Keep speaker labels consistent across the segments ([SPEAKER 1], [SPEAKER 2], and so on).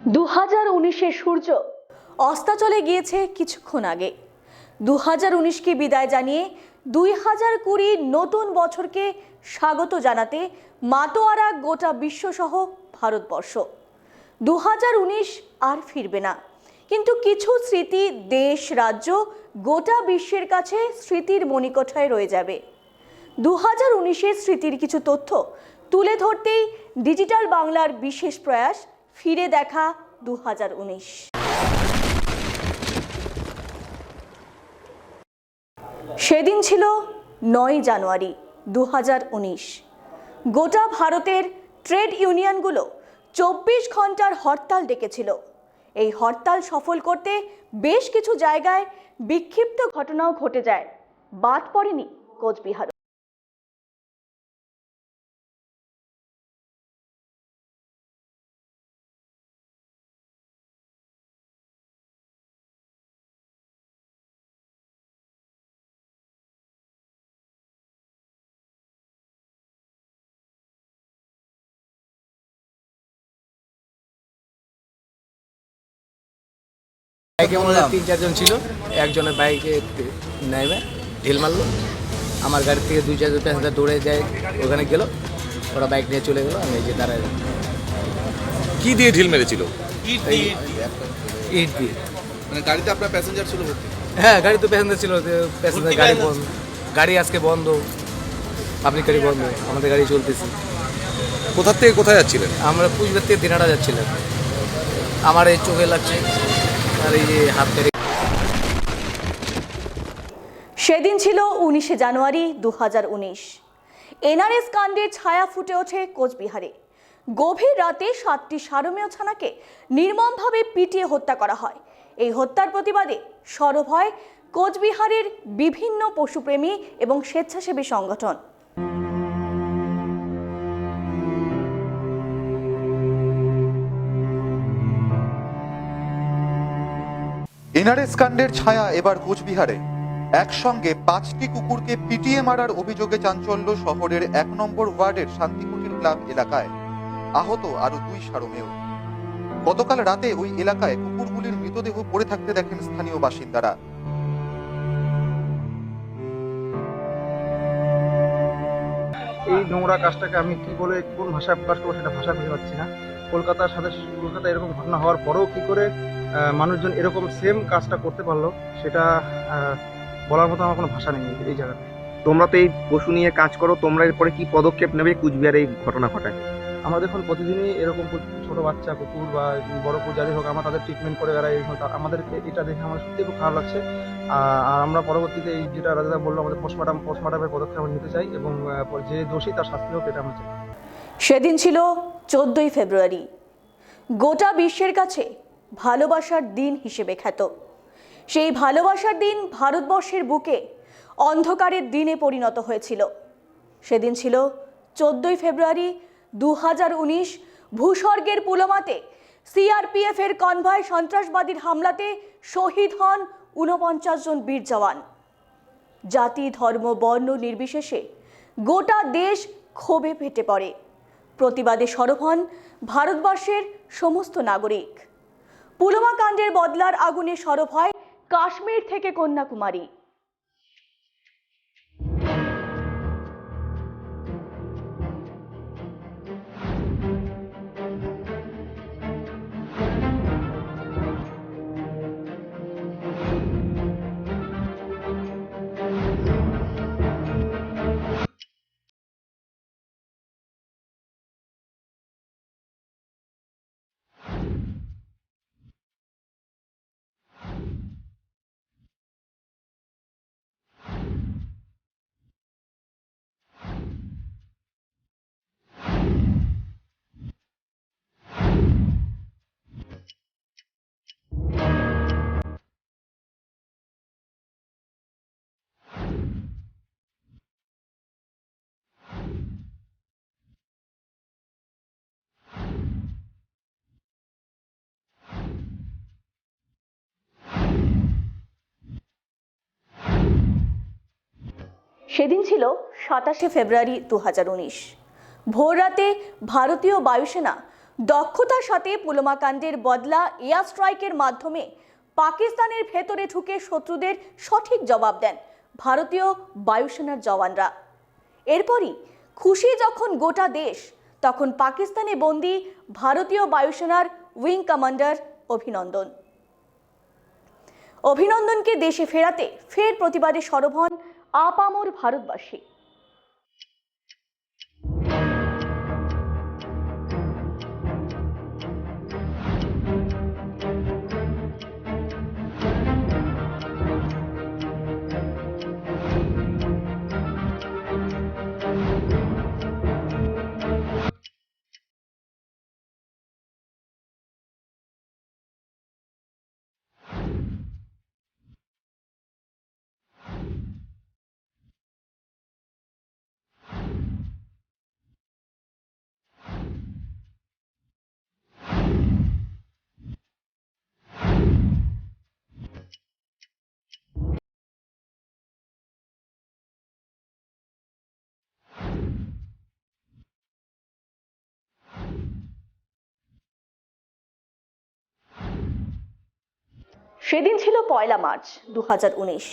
[SPEAKER 1] 2019-এর সূর্য অস্তাচলে গিয়েছে কিছুক্ষণ আগে। 2019-কে বিদায় জানিয়ে 2020 নতুন বছরকে স্বাগত জানাতে মাতোয়ারা গোটা বিশ্বসহ ভারতবর্ষ। 2019 আর ফিরবে না, কিন্তু কিছু স্মৃতি দেশ, রাজ্য, গোটা বিশ্বের কাছে স্মৃতির মণিকোঠায় রয়ে যাবে। 2019-এর স্মৃতির কিছু তথ্য তুলে ধরতেই ডিজিটাল বাংলার বিশেষ প্রয়াস ফিরে দেখা 2019। সেদিন ছিল 9 জানুয়ারি 2019। গোটা ভারতের ট্রেড ইউনিয়নগুলো 24 ঘন্টার হরতাল ডেকেছিল। এই হরতাল সফল করতে বেশ কিছু জায়গায় বিক্ষিপ্ত ঘটনাও ঘটে যায়, বাদ পড়েনি কোচবিহার।
[SPEAKER 2] বাইকে ওনারা 3-4 জন ছিল, একজনের বাইকে নেমে ঢিল মারলো। আমার গাড়ি থেকে 2-4 জন প্যাসেঞ্জার দৌড়ে যায়, ওখানে গেল, ওরা বাইক নিয়ে চলে গেলো। আমি এই যে দাঁড়ায়।
[SPEAKER 3] কি দিয়ে ঢিল মেরেছিল?
[SPEAKER 2] ইট দিয়ে।
[SPEAKER 3] মানে গাড়িতে আপনার প্যাসেঞ্জার ছিল?
[SPEAKER 2] হ্যাঁ, গাড়ি তো প্যাসেঞ্জার ছিল, প্যাসেঞ্জার গাড়ি বন্ধ, গাড়ি আজকে বন্ধ, পাবলিক গাড়ি বন্ধ, আমাদের গাড়ি চলতেছে।
[SPEAKER 3] কোথা থেকে কোথায় যাচ্ছিলেন?
[SPEAKER 2] আমরা কুচবিহার থেকে দিনাটা যাচ্ছিলাম। আমার এই চোখে লাগছে আর এই যে হাত থেকে।
[SPEAKER 1] সেদিন ছিল 19 জানুয়ারি 2019। এনআরএস কাণ্ডের ছায়া ফুটে ওঠে কোচবিহারে। গভীর রাতে 7টি সারমেয় ছানাকে নির্মমভাবে পিটিয়ে হত্যা করা হয়। এই হত্যার প্রতিবাদে সরব হয় কোচবিহারের বিভিন্ন পশুপ্রেমী এবং স্বেচ্ছাসেবী সংগঠন।
[SPEAKER 4] এনআরএস কাণ্ডের ছায়া এবার কোচবিহারে। একসঙ্গে 5টি কুকুরকে পিটিয়ে মারার অভিযোগে চাঞ্চল্য শহরের 1 নম্বর ওয়ার্ডের শান্তিকুটির ক্লাব এলাকায়। আহত আরো 2 সারমেয়। গতকাল রাতে ওই এলাকায় কুকুরগুলির মৃতদেহ পড়ে থাকতে দেখেন স্থানীয় বাসিন্দারা।
[SPEAKER 5] এই নোংরা কাজটাকে আমি কি বলে কোন ভাষায় প্রকাশ করবো সেটা ভাষা খুঁজে পাচ্ছি না। কলকাতায় এরকম ঘটনা হওয়ার পরেও কি করে মানুষজন এরকম সেম কাজটা করতে পারলো সেটা বলার মতো আমার কোনো ভাষা নেই এই জায়গাতে।
[SPEAKER 6] তোমরা তো এই পশু নিয়ে কাজ করো, তোমরা এরপরে কি পদক্ষেপ নেবে কুচবিহারে এই ঘটনা ঘটায়?
[SPEAKER 5] আমরা দেখুন প্রতিদিনই এরকম ছোট বাচ্চা কুকুর বা বড় কুকুর যাদের হোক আমরা তাদের ট্রিটমেন্ট করে বেড়াই। আমাদেরকে এটা দেখে আমার সত্যি খুব খারাপ লাগছে। আর আমরা পরবর্তীতে এই যেটা রাজাদা বললো আমাদের পোস্টমর্টমের পদক্ষেপ আমরা নিতে চাই এবং যে দোষী তার শাস্তি হোক এটা আমরা চাই।
[SPEAKER 1] সেদিন ছিল 14ই ফেব্রুয়ারি, গোটা বিশ্বের কাছে ভালোবাসার দিন হিসেবে খ্যাত। সেই ভালোবাসার দিন ভারতবর্ষের বুকে অন্ধকারের দিনে পরিণত হয়েছিল। সেদিন ছিল 14ই ফেব্রুয়ারি 2019। ভূস্বর্গের পুলওয়ামাতে সিআরপিএফ এর কনভয় সন্ত্রাসবাদীর হামলাতে শহীদ হন 49 জন বীর জওয়ান। জাতি, ধর্ম, বর্ণ নির্বিশেষে গোটা দেশ ক্ষোভে ফেটে পড়ে। প্রতিবাদে সরব হন ভারতবর্ষের সমস্ত নাগরিক। পুলওয়ামা কাণ্ডের বদলার আগুনে সরব হয় কাশ্মীর থেকে কন্যাকুমারী। সেদিন ছিল 27শে ফেব্রুয়ারি 2019। ভোররাতে ভারতীয় বায়ুসেনা দক্ষতার সাথে পুলওয়ামা কাণ্ডের বদলা এয়ার স্ট্রাইকের মাধ্যমে পাকিস্তানের ভেতরে ঢুকে শত্রুদের সঠিক জবাব দেন ভারতীয় বায়ুসেনার জওয়ানরা। এরপরই খুশি যখন গোটা দেশ, তখন পাকিস্তানে বন্দী ভারতীয় বায়ুসেনার উইং কমান্ডার অভিনন্দনকে দেশে ফেরাতে ফের প্রতিবাদে সরব হন আপামর ভারতবাসী। সেদিন ছিল 1 মার্চ 2019।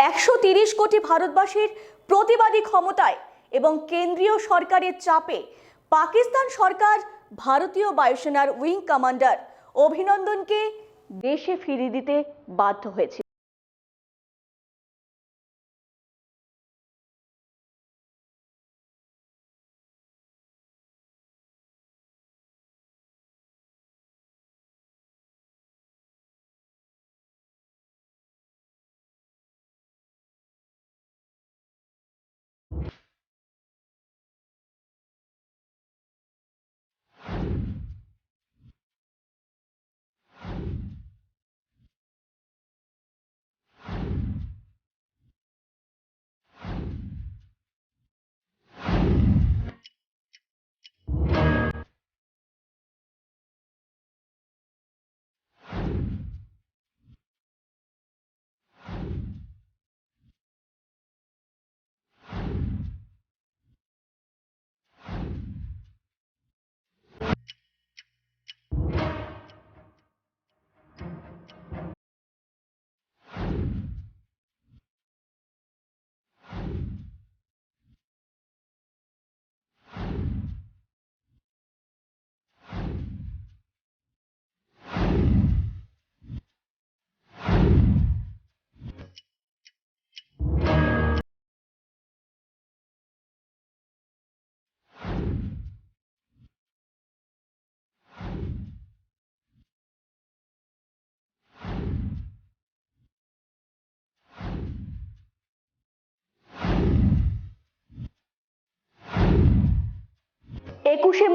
[SPEAKER 1] 130 কোটি ভারতবাসীর প্রতিবাদী ক্ষমতায় এবং কেন্দ্রীয় সরকারের চাপে পাকিস্তান সরকার ভারতীয় বায়ুসেনার উইং কমান্ডার অভিনন্দনকে দেশে ফিরিয়ে দিতে বাধ্য হয়েছিল।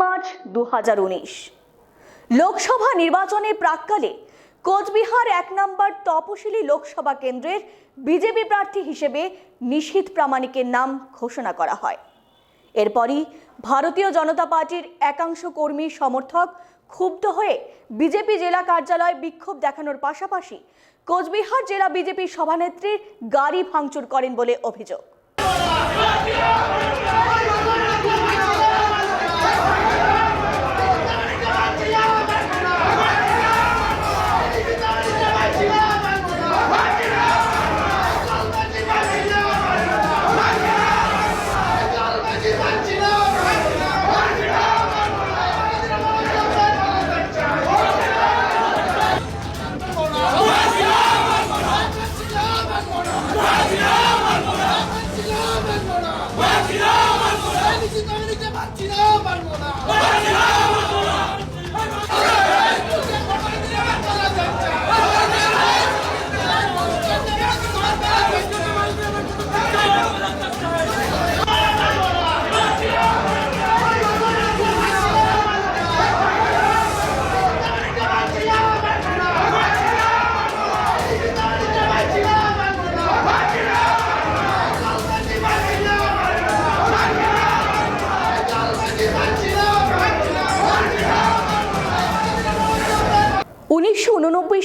[SPEAKER 1] মার্চ 2019 লোকসভা নির্বাচনের প্রাক্কালে কোচবিহার 1 নম্বর তপশিলি লোকসভা কেন্দ্রের বিজেপি প্রার্থী হিসেবে নিশীথ প্রামাণিকের নাম ঘোষণা করা হয়। এরপরই ভারতীয় জনতা পার্টির একাংশ কর্মী সমর্থক ক্ষুব্ধ হয়ে বিজেপি জেলা কার্যালয়ে বিক্ষোভ দেখানোর পাশাপাশি কোচবিহার জেলা বিজেপি সভানেত্রীর গাড়ি ভাঙচুর করেন বলে অভিযোগ।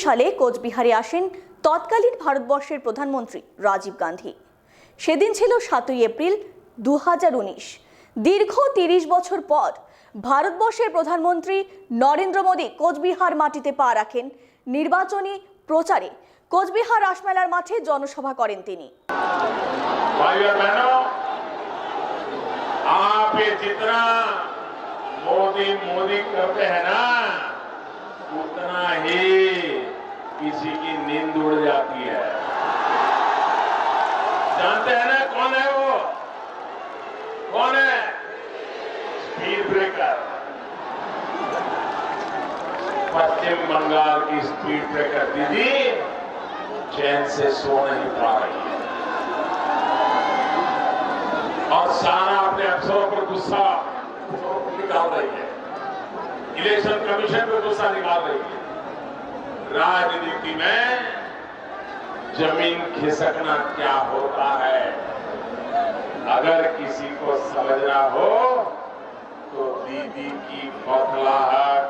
[SPEAKER 1] সালে কোচবিহারে আসেন তৎকালীন ভারতবর্ষের প্রধানমন্ত্রী রাজীব গান্ধী। সেদিন ছিল 7 এপ্রিল 2019। দীর্ঘ 30 বছর পর ভারতবর্ষের প্রধানমন্ত্রী নরেন্দ্র মোদী কোচবিহার মাটিতে পা রাখেন। নির্বাচনী প্রচারে কোচবিহার রাসমেলার মাঠে জনসভা করেন তিনি।
[SPEAKER 7] भाइयों और बहनों, आप ये जितना मोदी मोदी करते हैं ना, उतना ही किसी की नींद उड़ जाती है। जानते हैं ना कौन है वो? कौन है? Speed breaker. पश्चिम बंगाल की स्पीड ब्रेकर दीदी चैन से सो नहीं पा रही है और सारा अपने अफसरों पर गुस्सा निकाल रही है, इलेक्शन कमीशन पर गुस्सा निकाल रही है। राजनीति में जमीन खिसकना क्या होता है, अगर किसी को समझना हो तो दीदी की बौखलाहट,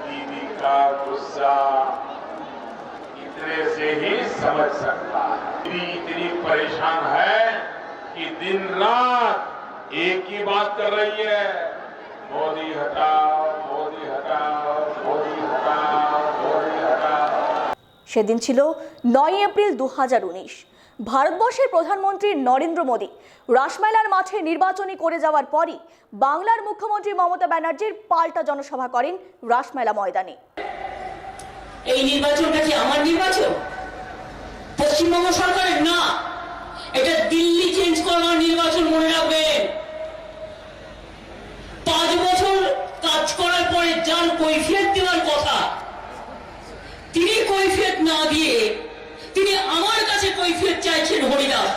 [SPEAKER 7] दीदी का गुस्सा इतने से ही समझ सकता है। दीदी इतनी परेशान है कि दिन रात एक ही बात कर रही है, मोदी हटाओ, मोदी हटाओ, मोदी हटाओ, मोदी हटाओ।
[SPEAKER 1] সেদিন ছিল 9 এপ্রিল 2019। ভারতবর্ষের প্রধানমন্ত্রী নরেন্দ্র মোদী রাসমেলার মাঠে নির্বাচনী করে যাওয়ার পরই বাংলার মুখ্যমন্ত্রী মমতা ব্যানার্জির পাল্টা জনসভা করেন রাসমেলা ময়দানে।
[SPEAKER 8] এই নির্বাচনটা কি আমার নির্বাচন? পশ্চিমবঙ্গ সরকারের না, এটা দিল্লি চেঞ্জ করার নির্বাচন, মনে রাখবেন। 5 বছর কাজ করার পরে যার কৈফিয়ত দেওয়ার কথা, তিনি কৈফিয়ত না দিয়ে তিনি আমার কাছে কৈফিয়ত চাইছেন। হরিদাস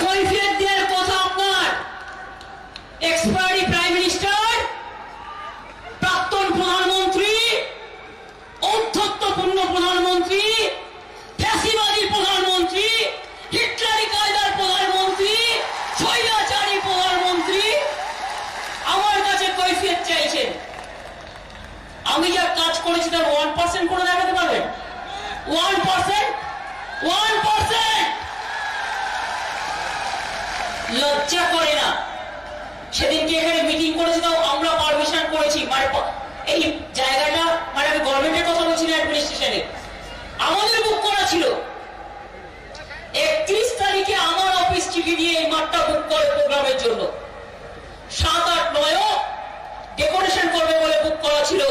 [SPEAKER 8] কৈফিয়ত দেওয়ার কথা আপনার এক্সপায়ারি প্রাইম মিনিস্টার, প্রাক্তন প্রধানমন্ত্রী, ঔদ্ধত্যপূর্ণ প্রধানমন্ত্রী, ফ্যাসিবাদী প্রধানমন্ত্রী, হিটলারি কায়দার প্রধানমন্ত্রী, স্বৈরাচারী প্রধানমন্ত্রী আমার কাছে কৈফিয়ত চাইছেন। আমি যা কাজ করেছি তার 1% করে দেখাতে পারবেন? 1%? 1%? লজ্জা করে না? সেদিনকে এখানে মিটিং করেছি, তাও আমরা পারমিশন করেছি। মানে এই জায়গাটা, মানে আমি গভর্নমেন্টের কথা বলছি না, অ্যাডমিনিস্ট্রেশনে আমাদের বুক করা ছিল। 31 তারিখে আমার অফিস চিঠি দিয়ে এই মাঠটা বুক করে প্রোগ্রামের জন্য। 7, 8, 9 ডেকোরেশন করবে বলে বুক করা ছিল।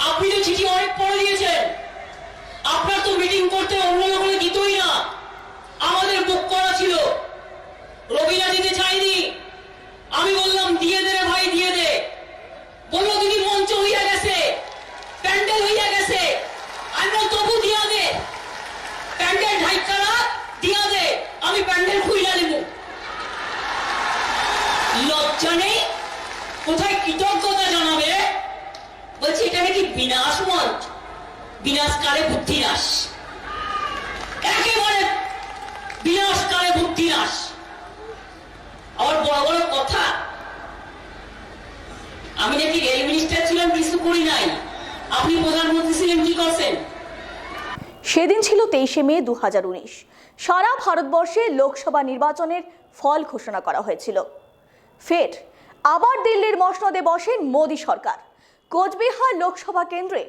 [SPEAKER 8] আপনি তো চিঠি অনেক পড়ে দিয়েছেন, আপনার তো মিটিং করতে অন্য লোকের দিতই না। আমাদের বুক করা ছিল, রবিরা দিতে চাইনি। আমি বললাম দিয়ে দে রে ভাই, দিয়ে দে। বললো দিদি মঞ্চ হইয়া গেছে, প্যান্ডেল হইয়া গেছে। আমি বললাম তবু দিয়া দে, প্যান্ডেল ঢাইকারা দিয়া দে, আমি প্যান্ডেল খুইলা দেব। লজ্জা নেই? কোথায় কৃতজ্ঞতা জানাবে? বলছি এটা নাকি বিনাশ মঞ্চ, বিনাশকালে বুদ্ধিনাশ, একেবারে বিনাশকালে বুদ্ধিনাশ। আমার বড় বড় কথা, আমি নাকি রেল মিনিস্টার ছিলাম, কিছু করি নাই। আপনি প্রধানমন্ত্রী ছিলেন, কি করছেন?
[SPEAKER 1] সেদিন ছিল 23শে মে 2019। সারা ভারতবর্ষে লোকসভা নির্বাচনের ফল ঘোষণা করা হয়েছিল। ফের আবার দিল্লির মসনদে বসেন মোদী সরকার। কোচবিহার লোকসভা কেন্দ্রে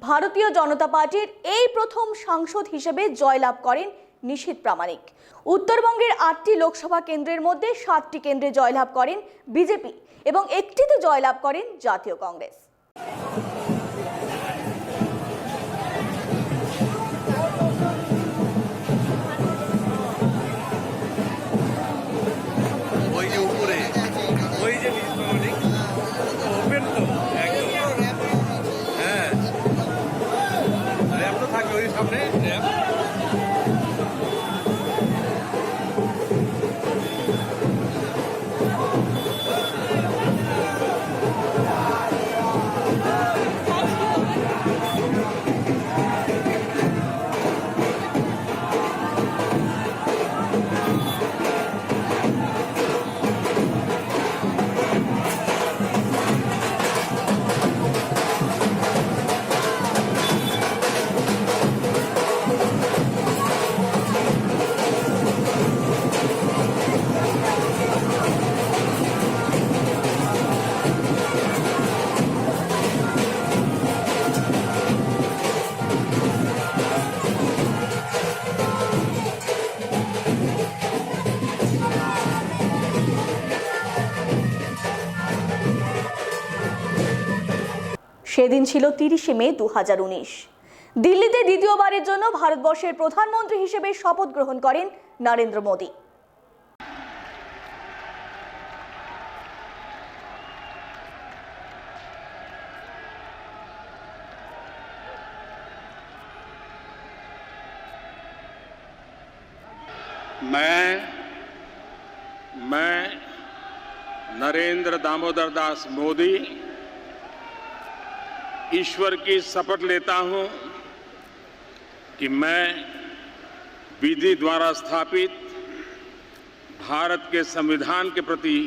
[SPEAKER 1] ভারতীয় জনতা পার্টির এই প্রথম সাংসদ হিসেবে জয়লাভ করেন নিশীথ প্রামাণিক। উত্তরবঙ্গের 8টি লোকসভা কেন্দ্রের মধ্যে 7টি কেন্দ্রে জয়লাভ করেন বিজেপি এবং একটিতে জয়লাভ করেন জাতীয় কংগ্রেস।
[SPEAKER 3] ওই যে উপরে, ওই যে ওপেন তো একদম। হ্যাঁ, র্যাপ তো থাকবে ওই সামনে, র্যাপ।
[SPEAKER 1] সেদিন ছিল 30শে মে 2019। দিল্লিতে দ্বিতীয়বারের জন্য ভারতবর্ষের প্রধানমন্ত্রী হিসেবে শপথ গ্রহণ করেন নরেন্দ্র মোদী।
[SPEAKER 7] मैं नरेंद्र दामोदर दास मोदी ईश्वर की शपथ लेता हूं कि मैं विधि द्वारा स्थापित भारत के संविधान के प्रति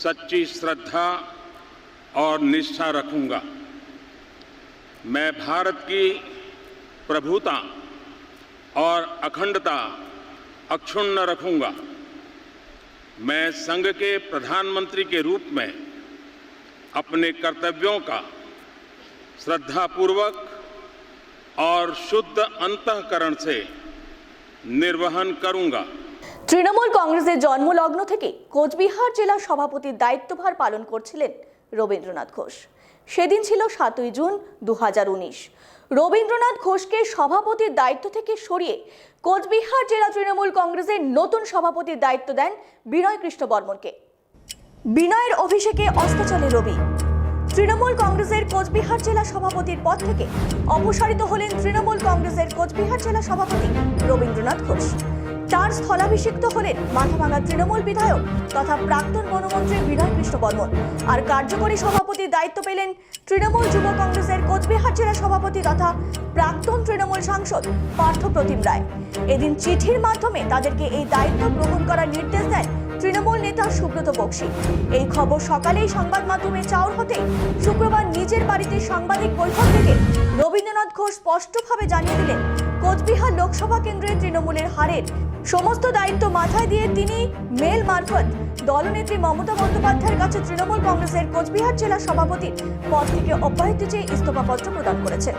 [SPEAKER 7] सच्ची श्रद्धा और निष्ठा रखूंगा। मैं भारत की प्रभुता और अखंडता अक्षुण्ण रखूंगा। मैं संघ के प्रधानमंत्री के रूप में अपने कर्तव्यों का श्रद्धापूर्वक और शुद्ध अंतःकरण से निर्वहन करूंगा।
[SPEAKER 1] তৃণমূল কংগ্রেসের জন্মলগ্ন থেকে কোচবিহার জেলা সভাপতির দায়িত্বভার পালন করছিলেন রবীন্দ্রনাথ ঘোষ। সেদিন ছিল 7ই জুন 2019। রবীন্দ্রনাথ ঘোষকে সভাপতির দায়িত্ব থেকে সরিয়ে কোচবিহার জেলা তৃণমূল কংগ্রেসের নতুন সভাপতির দায়িত্ব দেন বিনয় কৃষ্ণ বর্মনকে। বিনয়ের অভিষেকে অস্তাচলে রবি। তৃণমূল কংগ্রেসের কোচবিহার জেলা সভাপতির পদ থেকে অপসারিত হলেন তৃণমূল কংগ্রেসের কোচবিহার জেলা সভাপতি রবীন্দ্রনাথ ঘোষ। তার স্থলাভিষিক্ত হলেন মাথাভাঙা তৃণমূল বিধায়ক তথা প্রাক্তন বনমন্ত্রী বিনয় কৃষ্ণ বর্মন। আর কার্যকরী সভাপতির দায়িত্ব পেলেন তৃণমূল যুব কংগ্রেসের কোচবিহার জেলা সভাপতি তথা প্রাক্তন তৃণমূল সাংসদ পার্থ প্রতিম রায়। এদিন চিঠির মাধ্যমে তাদেরকে এই দায়িত্ব গ্রহণ করার নির্দেশ দেন তৃণমূল নেতা সুব্রত বক্সী। এই খবর সকালেই সংবাদ মাধ্যমে চাউর হতে শুক্রবার নিজের বাড়িতে সাংবাদিক বৈঠক থেকে রবীন্দ্রনাথ ঘোষ স্পষ্টভাবে জানিয়ে দিলেন কোচবিহার লোকসভা কেন্দ্রের তৃণমূলের হারের সমস্ত দায়িত্ব মাথায় দিয়ে তিনি মেল মারফত দলনেত্রী মমতা বন্দ্যোপাধ্যায়ের কাছে তৃণমূল কংগ্রেসের কোচবিহার জেলা সভাপতির পদ থেকে অব্যাহতি চেয়ে ইস্তফাপত্র প্রদান করেছেন।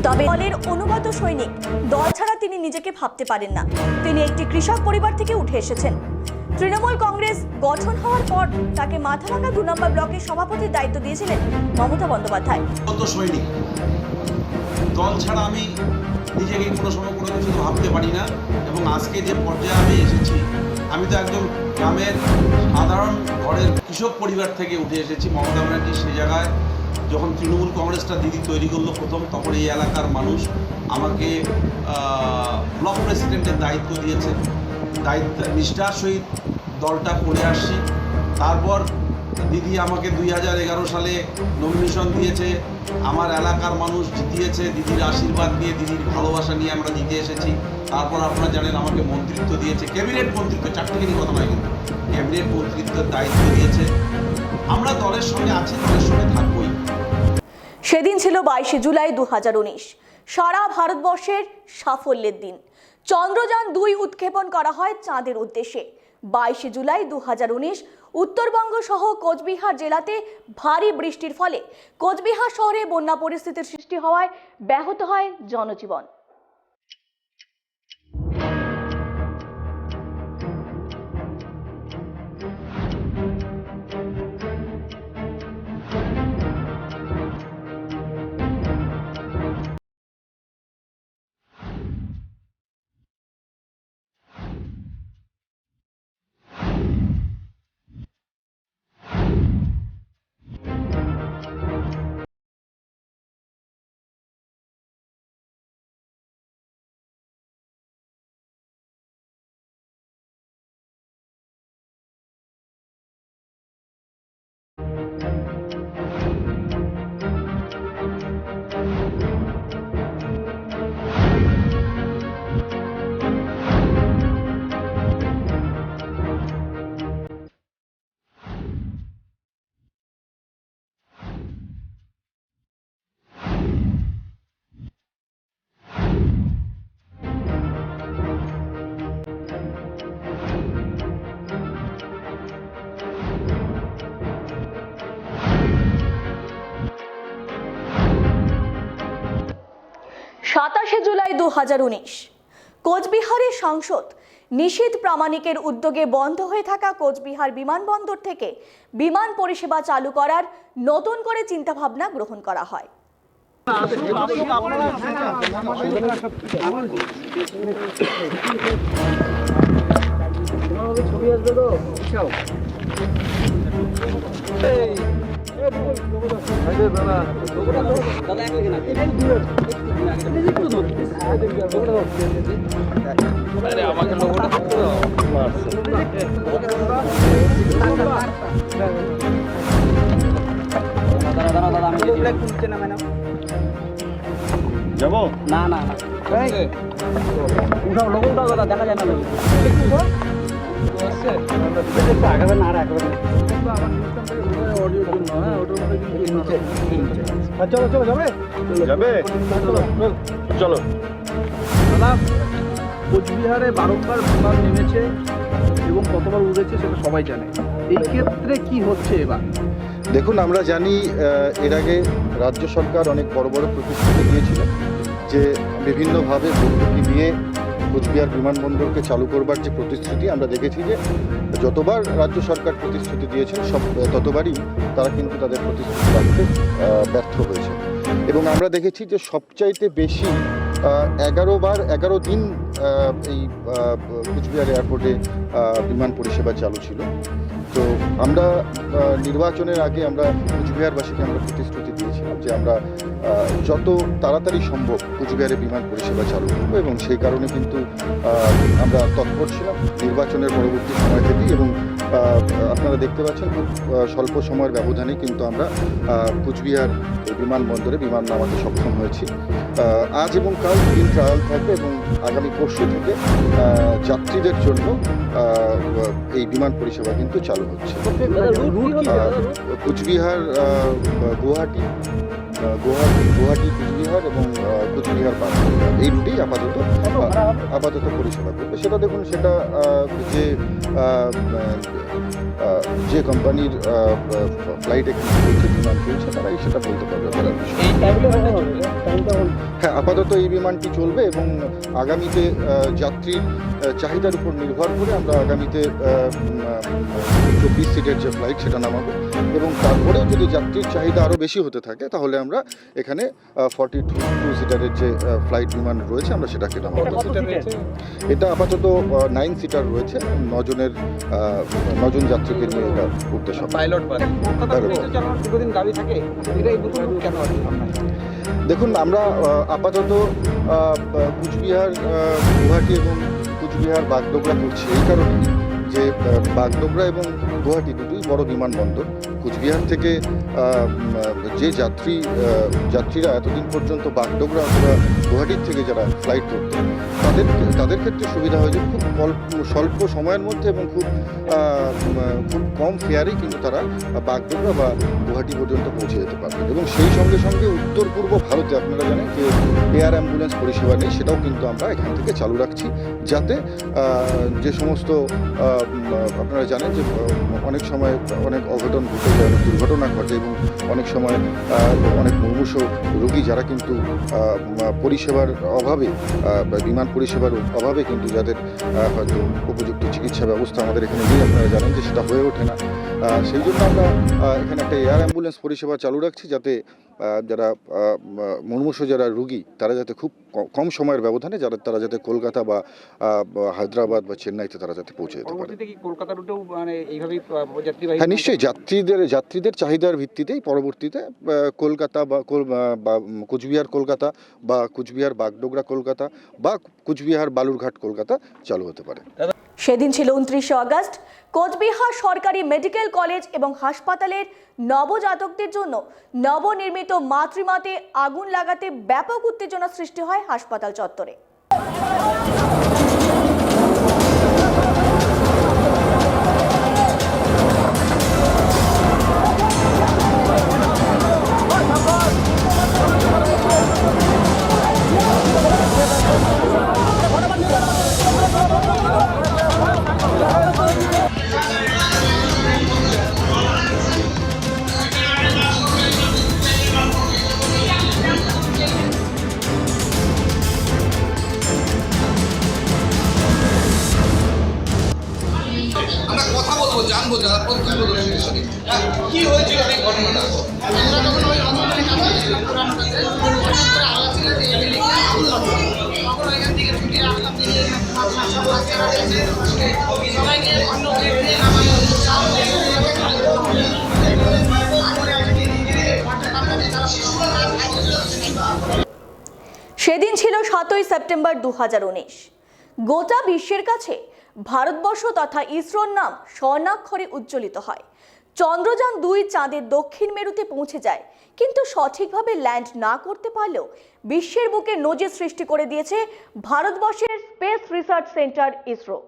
[SPEAKER 1] তবে দলের অনুগত সৈনিক, দল ছাড়া তিনি নিজেকে ভাবতে পারেন না। তিনি একটি কৃষক পরিবার থেকে উঠে এসেছেন। তৃণমূল কংগ্রেস গঠন হওয়ার পর তাকে মাথাভাঙা 2 নম্বর ব্লকের সভাপতির দায়িত্ব দিয়েছিলেন মমতা বন্দ্যোপাধ্যায়।
[SPEAKER 9] সৈনিক, দল ছাড়া আমি নিজেকে কোনো সময় কোনো কিছু ভাবতে পারি না। এবং আজকে যে পর্যায়ে আমি এসেছি, আমি তো একজন গ্রামের সাধারণ ঘরের কৃষক পরিবার থেকে উঠে এসেছি। মমতা ব্যানার্জি সে জায়গায় যখন তৃণমূল কংগ্রেসটা দিদি তৈরি করলো প্রথম, তখন এই এলাকার মানুষ আমাকে ব্লক প্রেসিডেন্টের দায়িত্ব দিয়েছে। দায়িত্ব নিষ্ঠার সহিত দলটা করে আসছি। তারপর দিদি আমাকে 2011 সালে নমিনেশন দিয়েছে, আমার এলাকার মানুষ জিতিয়েছে। দিদির আশীর্বাদ নিয়ে, দিদির ভালোবাসা নিয়ে আমরা জিতে এসেছি। তারপর আপনারা জানেন আমাকে মন্ত্রিত্ব দিয়েছে, ক্যাবিনেট মন্ত্রিত্ব, 4টি কথা নয় কিন্তু ক্যাবিনেট মন্ত্রিত্বের দায়িত্ব দিয়েছে। আমরা দলের সঙ্গে আছি, দলের সঙ্গে থাকবই।
[SPEAKER 1] সেদিন ছিল 22শে জুলাই 2019, সারা ভারতবর্ষের সাফল্যের দিন। চন্দ্রযান 2 উৎক্ষেপণ করা হয় চাঁদের উদ্দেশ্যে। 22শে জুলাই 2019 উত্তরবঙ্গ সহ কোচবিহার জেলাতে ভারী বৃষ্টির ফলে কোচবিহার শহরে বন্যা পরিস্থিতির সৃষ্টি হওয়ায় ব্যাহত হয় জনজীবন। জুলাই 2019 কোচবিহারের সাংসদ নিশীথ প্রামাণিকের উদ্যোগে বন্ধ হয়ে থাকা কোচবিহার বিমানবন্দর থেকে বিমান পরিষেবা চালু করার নতুন করে চিন্তাভাবনা গ্রহণ করা হয়।
[SPEAKER 3] যাবো
[SPEAKER 6] না না না উঠাও লোক উঠাও দেখা যায় না আগাবে না আর আগাবে
[SPEAKER 5] চলো চলো যাবে
[SPEAKER 3] যাবে চলো
[SPEAKER 5] দাদা কোচবিহারে বারংবার বিমান নেমেছে এবং কতবার উড়েছে সেটা সবাই জানে। এই ক্ষেত্রে কি হচ্ছে এবার?
[SPEAKER 10] দেখুন, আমরা জানি এর আগে রাজ্য সরকার অনেক বড় বড় প্রতিশ্রুতি দিয়েছিলেন যে বিভিন্নভাবে ভর্তুকি দিয়ে কোচবিহার বিমানবন্দরকে চালু করবার যে প্রতিশ্রুতি, আমরা দেখেছি যে যতবার রাজ্য সরকার প্রতিশ্রুতি দিয়েছেন ততবারই তারা কিন্তু তাদের প্রতিশ্রুতি রাখতে ব্যর্থ হয়েছে। এবং আমরা দেখেছি যে সবচাইতে বেশি 11 দিন এই কোচবিহার এয়ারপোর্টে বিমান পরিষেবা চালু ছিল। তো আমরা নির্বাচনের আগে আমরা কোচবিহারবাসীকে আমরা প্রতিশ্রুতি দিয়েছিলাম যে আমরা যত তাড়াতাড়ি সম্ভব কোচবিহারে বিমান পরিষেবা চালু করবো, এবং সেই কারণে কিন্তু আমরা তৎপর ছিলাম নির্বাচনের পরবর্তী সময় থেকেই। এবং আপনারা দেখতে পাচ্ছেন খুব স্বল্প সময়ের ব্যবধানে কিন্তু আমরা কোচবিহার বিমানবন্দরে বিমান নামাতে সক্ষম হয়েছি। আজ এবং কাল দিন ট্রায়াল থাকবে এবং আগামী পরশু থেকে যাত্রীদের জন্য এই বিমান পরিষেবা কিন্তু চালু হচ্ছে। কোচবিহার গুয়াহাটি কোচবিহার এবং কোচবিহার বাগডোগরা এই রুটেই আপাতত পরিষেবা করবে। সেটা দেখুন, সেটা যে কোম্পানির ফ্লাইট বিমান চলছে তারাই সেটা বলতে পারবে। হ্যাঁ, আপাতত এই বিমানটি চলবে এবং আগামীতে যাত্রীর চাহিদার উপর নির্ভর করে আমরা আগামীতে 24 সিটের যে ফ্লাইট সেটা নামাবো, এবং তারপরেও যদি যাত্রীর চাহিদা আরও বেশি হতে থাকে তাহলে আমরা এখানে 42 সিটারের যে ফ্লাইট বিমান রয়েছে আমরা সেটাকে নামাবো। এটা আপাতত 9 সিটার রয়েছে, 9 জন যাত্রীকে নিয়ে এটা উঠতে সব। দেখুন, আমরা আপাতত কোচবিহার গুয়াহাটি এবং কোচবিহার বাগডোগরা করছি এই কারণে যে বাগডোগরা এবং গুয়াহাটি দুটোই বড় বিমানবন্দর। কোচবিহার থেকে যে যাত্রীরা এতদিন পর্যন্ত বাগডোগরা অথবা গুয়াহাটির থেকে যারা ফ্লাইট করতেন তাদের ক্ষেত্রে সুবিধা হয়েছে খুব স্বল্প সময়ের মধ্যে এবং খুব কম ফেয়ারেই কিন্তু তারা বাগডোগরা বা গুয়াহাটি পর্যন্ত পৌঁছে যেতে পারবে। এবং সেই সঙ্গে সঙ্গে উত্তর পূর্ব ভারতে আপনারা জানেন যে এয়ার অ্যাম্বুলেন্স পরিষেবা নেই, সেটাও কিন্তু আমরা এখান থেকে চালু রাখছি, যাতে যে সমস্ত আপনারা জানেন যে অনেক সময় অনেক অঘটন ঘটে যায়, অনেক দুর্ঘটনা ঘটে এবং অনেক সময় অনেক মুমূর্ষ রোগী যারা কিন্তু পরিষেবার অভাবে বিমান পরিষেবার অভাবে কিন্তু যাদের হয়তো উপযুক্ত চিকিৎসা ব্যবস্থা আমাদের এখানে নেই, আপনারা জানেন যে সেটা হয়ে ওঠে না। সেই জন্য আমরা এখানে একটা এয়ার অ্যাম্বুলেন্স পরিষেবা চালু রাখছি, যাতে যারা মুমূর্ষ যারা রুগী তারা যাতে খুব কম সময়ের ব্যবধানে তারা যাতে কলকাতা বা হায়দ্রাবাদ বা চেন্নাইতে তারা যাতে পৌঁছে যেতে পারে। হ্যাঁ, নিশ্চয়ই যাত্রীদের চাহিদার ভিত্তিতেই পরবর্তীতে কলকাতা বা কোচবিহার কলকাতা বা কোচবিহার বাগডোগরা কলকাতা বা কোচবিহার বালুরঘাট কলকাতা চালু হতে পারে।
[SPEAKER 1] সেদিন ছিল 29শে আগস্ট। কোচবিহার সরকারি মেডিকেল কলেজ এবং হাসপাতালের নবজাতকদের জন্য নবনির্মিত মাতৃমাতে আগুন লাগাতে ব্যাপক উত্তেজনা সৃষ্টি হয় হাসপাতাল চত্বরে।
[SPEAKER 9] কি হয়েছিল এই ঘটনাটা?
[SPEAKER 11] আমরা যখন ওই আন্দোলনে কাজ করছিলাম পুরানটাতে, হঠাৎ করে আওয়াজ ছিল যে এই বিল্ডিংয়ে আগুন লাগবে। তখন ওইখান থেকে ছুটে আসলাম, দেখি সব বাচ্চারা রয়েছে, সবাইকে অন্য গেট দিয়ে নামাই
[SPEAKER 1] সেদিন ছিল 7ই সেপ্টেম্বর 2019। গোটা বিশ্বের কাছে ভারতবর্ষ তথা ইসরোর নাম স্বর্ণাক্ষরে উজ্জ্বলিত হয়। চন্দ্রযান-2 চাঁদের দক্ষিণ মেরুতে পৌঁছে যায়, কিন্তু সঠিকভাবে ল্যান্ড না করতে পারলেও বিশ্বের বুকে নজির সৃষ্টি করে দিয়েছে ভারতবর্ষের স্পেস রিসার্চ সেন্টার ইসরো।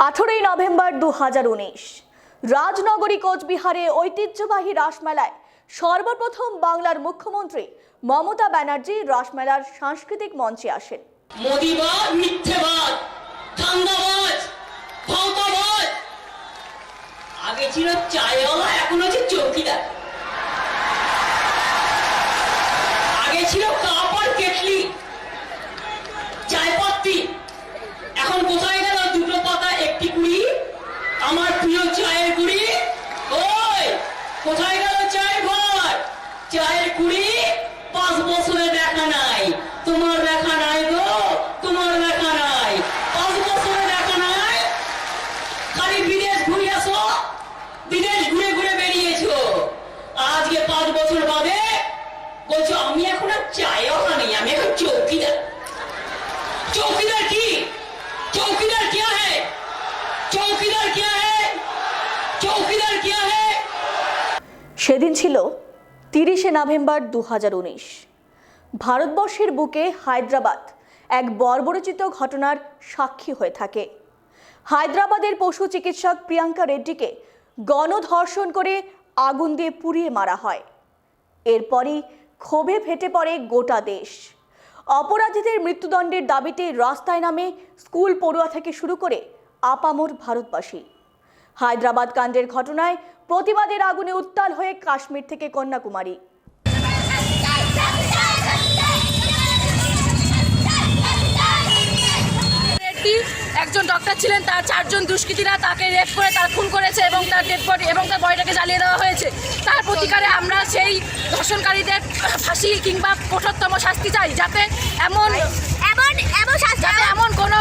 [SPEAKER 1] আঠেরোই নভেম্বর 2019 রাজনগরী কোচবিহারে ঐতিহ্যবাহী রাসমেলায় সর্বপ্রথম বাংলার মুখ্যমন্ত্রী মমতা ব্যানার্জি রাসমেলার সাংস্কৃতিক মঞ্চে আসেন।
[SPEAKER 8] মোদিবাদ, মিথ্যেবাদ, ধান্দাবাজ, ভাওতাবাজ। আগে ছিল চায়ওয়ালা, এখন হচ্ছে চৌকিদার। আগে ছিল কাপ আর কেটলি, চায়পাত্তি। এখন কোথায় গেল দুটো পাতা একটি কুড়ি? আমার প্রিয় চায়ের কুড়ি। ওই কোথায় গেল চায়ের ঘর? চায়ের কুড়ি 5 বছরে দেখা নাই। তোমার দেখা নাই গো, তোমার দেখা নাই। 5 বছরে দেখা নাই। খালি বিদেশ ঘুরে আসো, বিদেশ ঘুরে ঘুরে বেরিয়েছো। আজকে 5 বছর বাদে বলছো আমি এখন আর চায়েওয়ালা নেই, আমি এখন চৌকিদার। चौकीदार की चौकीदार क्या है? चौकीदार क्या है? चौकीदार क्या है?
[SPEAKER 1] সেদিন ছিল 30শে নভেম্বর 2019। ভারতবর্ষের বুকে হায়দ্রাবাদ এক বর্বরচিত ঘটনার সাক্ষী হয়ে থাকে। হায়দ্রাবাদের পশু চিকিৎসক প্রিয়াঙ্কা রেড্ডিকে গণধর্ষণ করে আগুন দিয়ে পুড়িয়ে মারা হয়। এরপরই ক্ষোভে ফেটে পড়ে গোটা দেশ। অপরাধীদের মৃত্যুদণ্ডের দাবিতে রাস্তায় নামে স্কুল পড়ুয়া থেকে শুরু করে আপামর ভারতবাসী। হায়দ্রাবাদ কাণ্ডের ঘটনায় প্রতিবাদের আগুনে উত্তাল হয়ে কাশ্মীর থেকে কন্যাকুমারী।
[SPEAKER 12] একজন ডক্টর ছিলেন, তার 4 জন দুষ্কৃতীরা তাকে রেপ করে তার খুন করেছে এবং তার ডেড বডি এবং তার বডিটাকে জ্বালিয়ে দেওয়া হয়েছে। তার প্রতিকারে আমরা সেই ধর্ষণকারীদের ফাঁসি কিংবা কঠোরতম শাস্তি চাই, যাতে এমন কোনো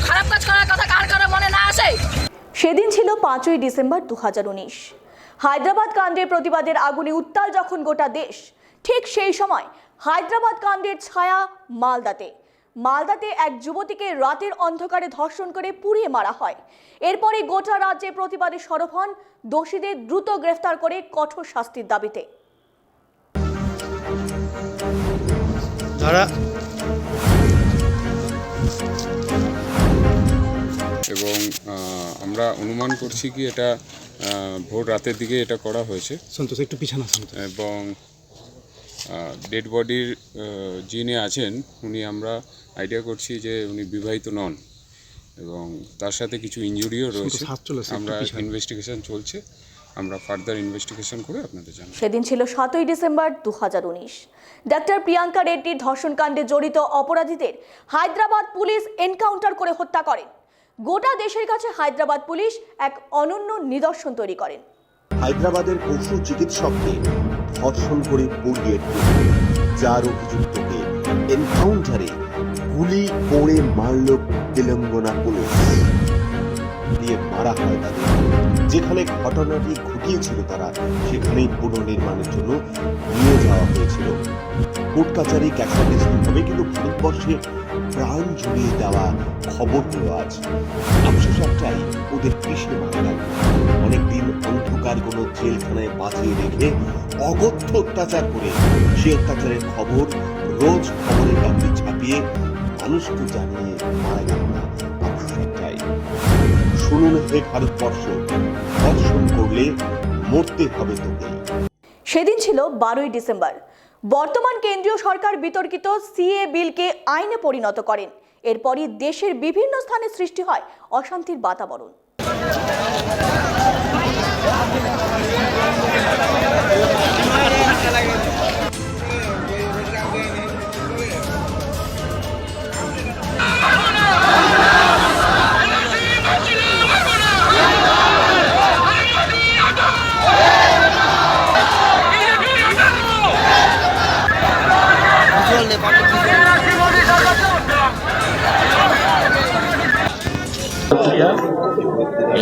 [SPEAKER 12] খারাপ কাজ করার কথা কারো মনে না আসে।
[SPEAKER 1] সেদিন ছিল 5ই ডিসেম্বর 2019। হায়দ্রাবাদ কাণ্ডের প্রতিবাদের আগুনে উত্তাল যখন গোটা দেশ, ঠিক সেই সময় হায়দ্রাবাদ কাণ্ডের ছায়া মালদাতে এক যুবতীকে রাতের অন্ধকারে ধর্ষণ করে পুড়িয়ে মারা হয়। এরপরে গোটা রাজ্যে প্রতিবাদে সরব হন দোষীদের দ্রুত গ্রেফতার করে কঠোর শাস্তির দাবিতে।
[SPEAKER 13] এবং আমরা অনুমান করছি কি এটা ভোর রাতের দিকে এটা করা হয়েছে।
[SPEAKER 5] সন্তোষ একটু পিছনে আসুন।
[SPEAKER 13] এবং ডেড বডির যিনি আছেন উনি আমরা আইডিয়া করছি যে উনি বিবাহিত নন এবং তার সাথে কিছু ইনজুরিও রয়েছে। আমরা ইনভেস্টিগেশন চলছে, আমরা ফার্দার ইনভেস্টিগেশন করে আপনাদের জানাবো।
[SPEAKER 1] সেদিন ছিল 7ই ডিসেম্বর 2019। ডাক্তার প্রিয়াঙ্কা রেড্ডির ধর্ষণকাণ্ডে জড়িত অপরাধীদের হায়দ্রাবাদ পুলিশ এনকাউন্টার করে হত্যা করেন। গোটা দেশের কাছে হায়দ্রাবাদ পুলিশ এক অনন্য নিদর্শন তৈরি করেন।
[SPEAKER 14] হায়দ্রাবাদের পশু চিকিৎসককে ধর্ষণ করে পুড়িয়ে যার অভিযুক্তকে এনকাউন্টারে গুলি করে মারল তেলেঙ্গানা পুলিশ, দিয়ে মারা হয় তাদের। যেখানে ঘটনাটি ঘটিয়েছিল তারা সেখানেই পুনর্নির্মাণের জন্য নিয়ে যাওয়া হয়েছিল। কোর্ট কাচারি ক্যাশারিজ হবে, কিন্তু ভারতবর্ষে প্রাণ জুড়িয়ে দেওয়া খবর হলো আজ। আফসোস একটাই, ওদের কিসে মারা গেল? অনেকদিন অন্ধকার কোনো জেলখানায় বাঁচিয়ে রেখে অগত্য অত্যাচার করে সে অত্যাচারের খবর রোজ খবরের কাগজে ছাপিয়ে মানুষকে জানিয়ে মারা গেল না। আফসোস একটাই, শুনুন হে ভারতবর্ষ, ধর্ষণ করলে মরতে হবে তোকে।
[SPEAKER 1] সেদিন ছিল 12ই ডিসেম্বর। বর্তমান কেন্দ্রীয় সরকার বিতর্কিত সিএ বিলকে আইনে পরিণত করেন। এরপরই দেশের বিভিন্ন স্থানে সৃষ্টি হয় অশান্তির বাতাবরণ।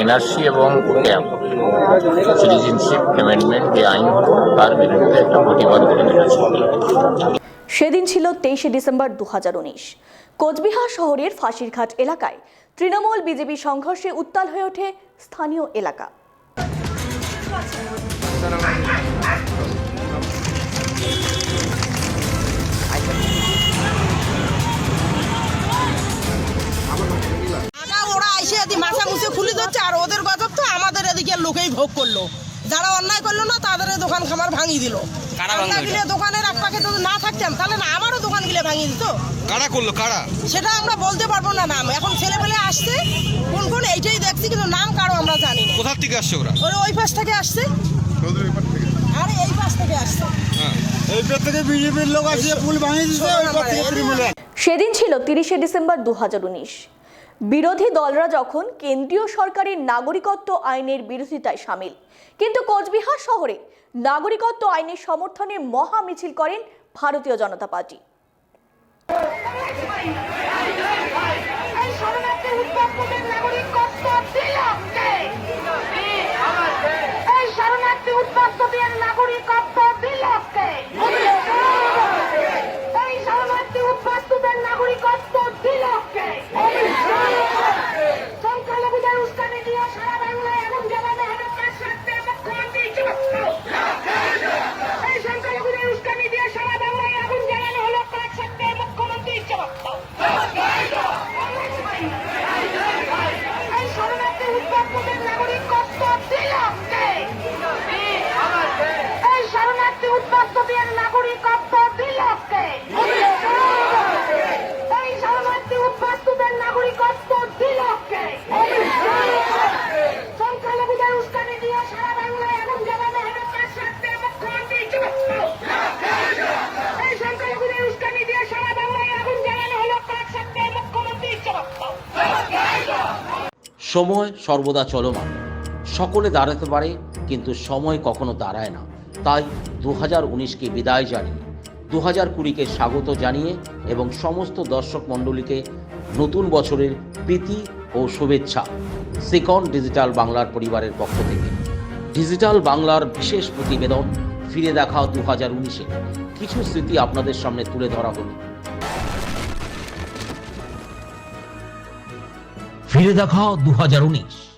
[SPEAKER 15] এনআরসি এবং সিটিজেনশিপ অ্যামেন্ডমেন্ট যে আইন হলো তার বিরুদ্ধে একটা প্রতিবাদ করে তুলেছে।
[SPEAKER 1] সেদিন ছিল 23শে ডিসেম্বর 2019। কোচবিহার শহরের ফাঁসিরঘাট এলাকায় তৃণমূল বিজেপি সংঘর্ষে উত্তাল হয়ে ওঠে স্থানীয় এলাকা।
[SPEAKER 11] ওরা এসে এদিকে মাথা মুছে খুলে দিচ্ছে, আর ওদের গজব তো আমাদের এদিকে লোকেই ভোগ করলো। যারা অন্যায় করলো না তাদের দোকান খামার ভাঙিয়ে দিল। দোকানের এক পাখে যদি না থাকতাম তাহলে না আমারও দোকান গিলে ভাঙিয়ে দিত।
[SPEAKER 9] কারা করলো, কারা
[SPEAKER 11] সেটা আমরা বলতে পারবো না নাম। এখন ছেলেপেলে আসছে কোন কোন এইটাই দেখছি, কিন্তু নাম কারো আমরা জানি না।
[SPEAKER 9] কোথা থেকে আসছে ওরা?
[SPEAKER 11] ওরা ওই পাশ থেকে আসছে, আর এই পাশ থেকে আসছে।
[SPEAKER 1] সেদিন ছিল 30শে ডিসেম্বর 2019। বিরোধী দলরা যখন কেন্দ্রীয় সরকারের নাগরিকত্ব আইনের বিরোধিতায় সামিল, কিন্তু কোচবিহার শহরে নাগরিকত্ব আইনের সমর্থনে মহা মিছিল করেন ভারতীয় জনতা পার্টি।
[SPEAKER 16] সময় সর্বদা চলমান, সকলে দাঁড়াতে পারে কিন্তু সময় কখনো দাঁড়ায় না। তাই 2019কে বিদায় জানিয়ে 2020কে স্বাগত জানিয়ে এবং সমস্ত দর্শক মণ্ডলীকে নতুন বছরের প্রীতি ও শুভেচ্ছা সেকন্ড ডিজিটাল বাংলার পরিবারের পক্ষ থেকে। ডিজিটাল বাংলার বিশেষ প্রতিবেদন ফিরে দেখা 2019-এ কিছু স্মৃতি আপনাদের সামনে তুলে ধরা হলো। ফিরে দেখা 2019।